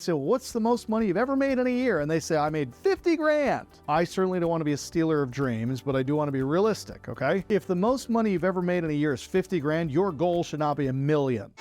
So what's the most money you've ever made in a year? And they say, I made 50 grand. I certainly don't want to be a stealer of dreams, but I do want to be realistic, okay? If the most money you've ever made in a year is 50 grand, your goal should not be $1 million.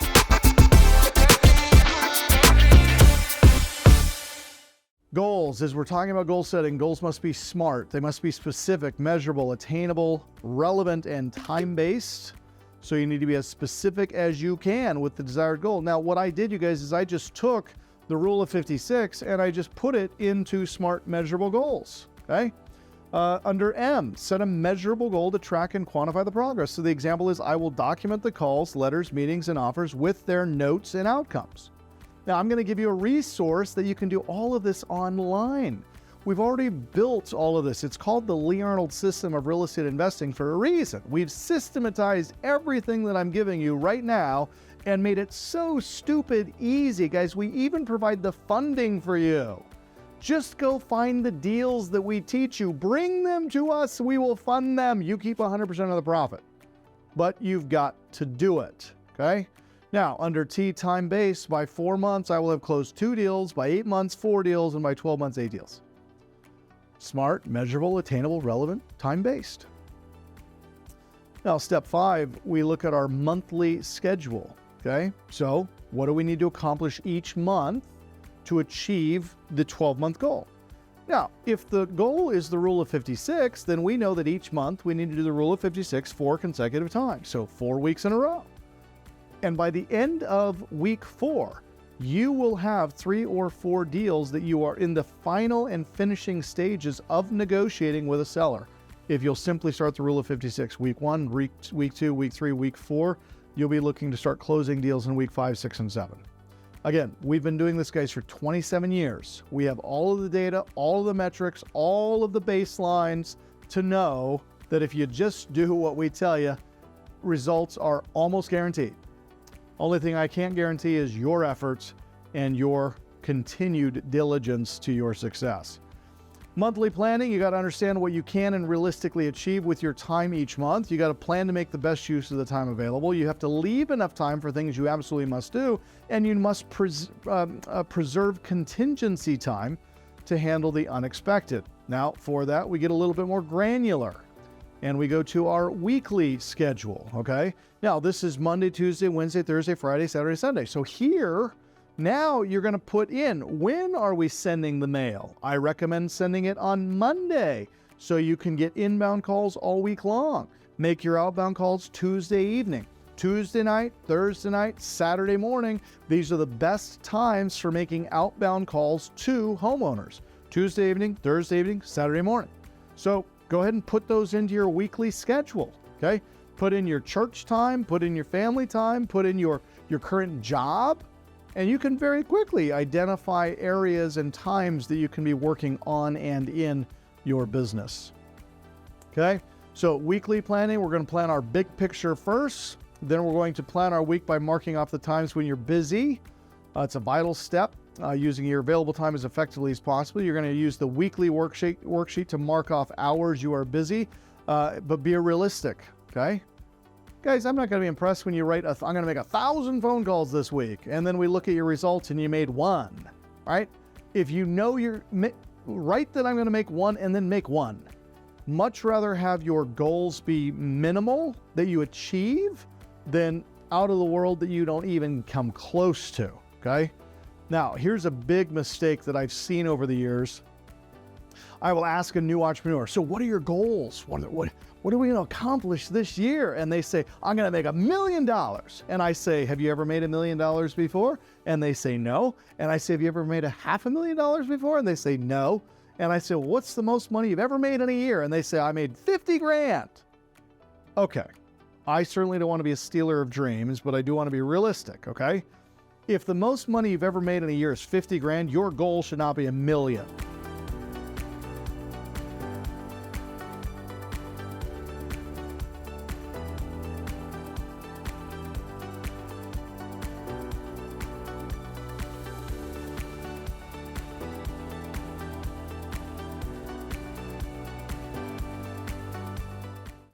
Goals, as we're talking about goal setting, goals must be SMART. They must be specific, measurable, attainable, relevant, and time-based. So you need to be as specific as you can with the desired goal. Now, what I did, you guys, is I just took the rule of 56 and I just put it into SMART measurable goals, okay? Under M, set a measurable goal to track and quantify the progress. So the example is, I will document the calls, letters, meetings, and offers with their notes and outcomes. Now, I'm going to give you a resource that you can do all of this online. We've already built all of this. It's called the Lee Arnold System of real estate investing for a reason. We've systematized everything that I'm giving you right now and made it so stupid easy. Guys, we even provide the funding for you. Just go find the deals that we teach you. Bring them to us. We will fund them. You keep 100% of the profit. But you've got to do it, okay? Now, under T, time-based, by 4 months, I will have closed 2 deals, by 8 months, 4 deals, and by 12 months, 8 deals. SMART, measurable, attainable, relevant, time-based. Now, step 5, we look at our monthly schedule, okay? So, what do we need to accomplish each month to achieve the 12-month goal? Now, if the goal is the rule of 56, then we know that each month we need to do the rule of 56 4 consecutive times, so 4 weeks in a row. And by the end of week 4, you will have 3 or 4 deals that you are in the final and finishing stages of negotiating with a seller. If you'll simply start the rule of 56, week 1, week 2, week 3, week 4, you'll be looking to start closing deals in week 5, 6, and 7. Again, we've been doing this, guys, for 27 years. We have all of the data, all of the metrics, all of the baselines to know that if you just do what we tell you, results are almost guaranteed. Only thing I can't guarantee is your efforts and your continued diligence to your success. Monthly planning, you got to understand what you can and realistically achieve with your time each month. You got to plan to make the best use of the time available. You have to leave enough time for things you absolutely must do, and you must preserve contingency time to handle the unexpected. Now, for that, we get a little bit more granular. And we go to our weekly schedule, okay? Now, this is Monday, Tuesday, Wednesday, Thursday, Friday, Saturday, Sunday. So here, now you're going to put in, when are we sending the mail? I recommend sending it on Monday so you can get inbound calls all week long. Make your outbound calls Tuesday evening, Tuesday night, Thursday night, Saturday morning. These are the best times for making outbound calls to homeowners. Tuesday evening, Thursday evening, Saturday morning. So go ahead and put those into your weekly schedule, okay? Put in your church time, put in your family time, put in your current job, and you can very quickly identify areas and times that you can be working on and in your business, okay? So weekly planning, we're going to plan our big picture first. Then we're going to plan our week by marking off the times when you're busy. It's a vital step. Using your available time as effectively as possible. You're going to use the weekly worksheet to mark off hours you are busy, but be realistic, okay? Guys, I'm not going to be impressed when you write, I'm going to make 1,000 phone calls this week, and then we look at your results and you made 1, right? If you know write that I'm going to make 1 and then make 1. Much rather have your goals be minimal that you achieve than out of the world that you don't even come close to, okay? Now, here's a big mistake that I've seen over the years. I will ask a new entrepreneur, so what are your goals? What are we going to accomplish this year? And they say, I'm going to make $1 million. And I say, have you ever made $1 million before? And they say, no. And I say, have you ever made $500,000 before? And they say, no. And I say, well, what's the most money you've ever made in a year? And they say, I made 50 grand. Okay. I certainly don't want to be a stealer of dreams, but I do want to be realistic, okay? If the most money you've ever made in a year is 50 grand, your goal should not be $1 million.